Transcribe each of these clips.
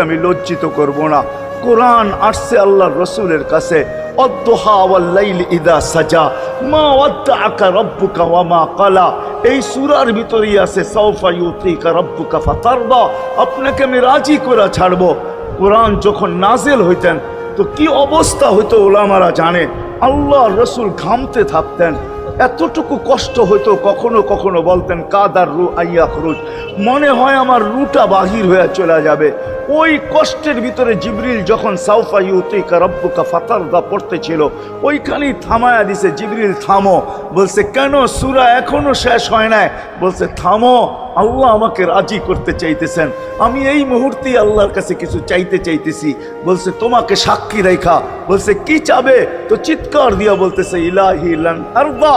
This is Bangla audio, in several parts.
আমি লজ্জিত করব না। কোরআন আসছে আল্লাহর রসুলের কাছে, অদ্দুহা ওয়াল লাইলি ইযা সাজা মা ওয়াদ্দাআকা রাব্বুকা ওয়া মা ক্বালা। এই সূরার ভিতরেই আছে সাউফা ইউতিকা রাব্বুকা ফাতারদা, আপনাকে আমি রাজি করে ছাড়ব। কোরআন যখন নাজিল হইতেন তো কি অবস্থা হইতো ওলামারা জানে। আল্লাহর রসুল ঘামতে থাকতেন, এতটুকু কষ্ট হইতো, কখনো কখনো বলতেন কাদার রু আইয়াখরুজ, মনে হয় আমার রুটা বাহির হয়ে চলে যাবে। ওই কষ্টের ভিতরে জিবরিল যখন সাউফা ইউতিকা রাব্বুকা ফাতারদা পড়তেছিল, ওইখানেই থামায়া দিছে, জিবরিল থামো। বলছে কেন, সূরা এখনো শেষ হয় নাই। বলছে থামো, আল্লাহ আমাকে রাজি করতে চাইতেছেন, আমি এই মুহূর্তেই আল্লাহর কাছে কিছু চাইতে চাইতেছি। বলছে তোমাকে সাক্ষী রেখা। বলছে কি চাবে? তো চিৎকার দিয়া বলতেছে ইলাহি লান আরদা,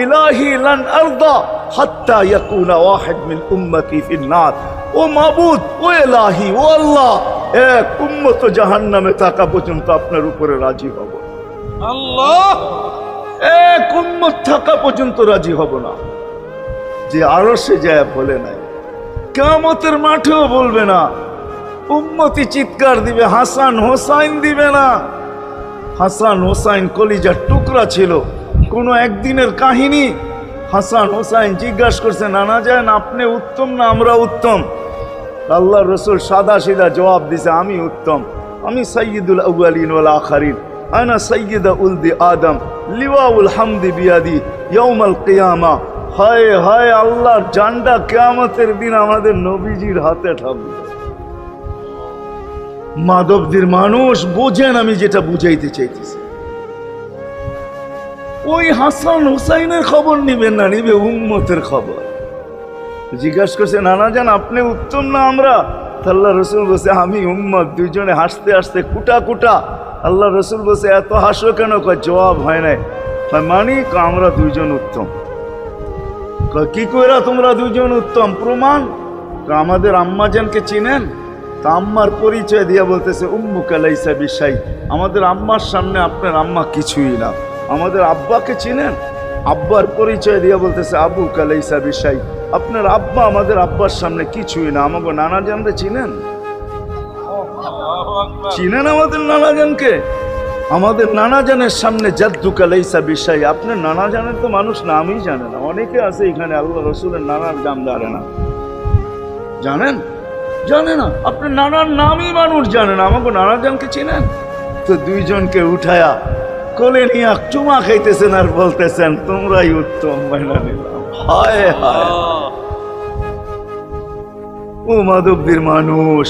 ইলাহি লান আরদা হাত্তা ইয়াকুনা ওয়াহিদ মিন উম্মতি ফিন নার। ও মাবুদ, ও ইলাহি, ও আল্লাহ, এক উম্মত জাহান্নামে থাকা পর্যন্ত আপনার উপরে রাজি হব। আল্লাহ, এক উম্মত থাকা পর্যন্ত রাজি হব না। যে আরশে যায় বলে নাই, কিয়ামতের মাঠেও বলবে না। উম্মতি চিৎকার দিবে, হাসান হোসাইন দিবে না। হাসান হোসাইন কলিজার টুকরা ছিল, কোনো একদিনের কাহিনী। হাসান হোসাইন জিজ্ঞাসা করছে নানা যান আপনি উত্তম না আমরা উত্তম? আল্লাহ রসুল সাদা সিধা জবাব দিছে আমি উত্তম, আমি সাইয়্যিদুল আউয়ালিন ওয়াল আখিরিন, আনা সাইয়্যিদা উলদি আদম, লিওয়াউল হামদি বিয়াদি ইয়াউমাল কিয়ামা। হায় হায়, আল্লাহর জান্ডা কিয়ামতের দিন আমাদের নবীজির হাতে থাকবে। মাধবদীর মানুষ বোঝেন আমি যেটা বুঝাইতে চাইতেছি। ওই হাসান হুসাইনের খবর নিবেন না, নিবে উম্মতের খবর। জিজ্ঞাসা করছে নানা জান আপনি উত্তম না আমরা? আল্লাহ রসুল বলছে আমি উম্মত। দুইজনে হাসতে হাসতে কুটা কুটা। আল্লাহ রসুল বলছে এত হাসো কেন? জবাব হয় নাই। মানি আমরা দুইজন উত্তম। কি কইরা তোমরা দুইজন উত্তম? প্রমাণ। আমাদের আম্মাজানকে চিনেন? তা আম্মার পরিচয় দিয়া বলতেছে উম্মুকা লাইসা বিশাই, আমাদের আম্মার সামনে আপনার আম্মা কিছুই না। আমাদের আব্বাকে চিনেন? আব্বার পরিচয় দিয়া বলতেছে আবুকা লাইসা বিশাই, আপনার আব্বা আমাদের আব্বার সামনে কিছুই না। আমাকে নানা জানতে চিনেন? চিনেন আমাদের নানা জানকে? আমাদের নানা জানের সামনে জাদ্দুকা লাইসা বিশাই, আপনার নানা জানের তো মানুষ নামই জানে না। অনেকে আছে এখানে আল্লাহ রসুলের নানার নাম জানে না। জানেন? জানে না। আপনার নানার নামই মানুষ জানে না। আমাকে নানা জানকে চিনেন? তো দুইজনকে উঠায়া কোলে নিয়ে চুমা খাইতেছেন আর বলতেছেন তোমরাই উত্তম। মাইনা নিলাম। হায় হায়, ও মাধবদীর মানুষ।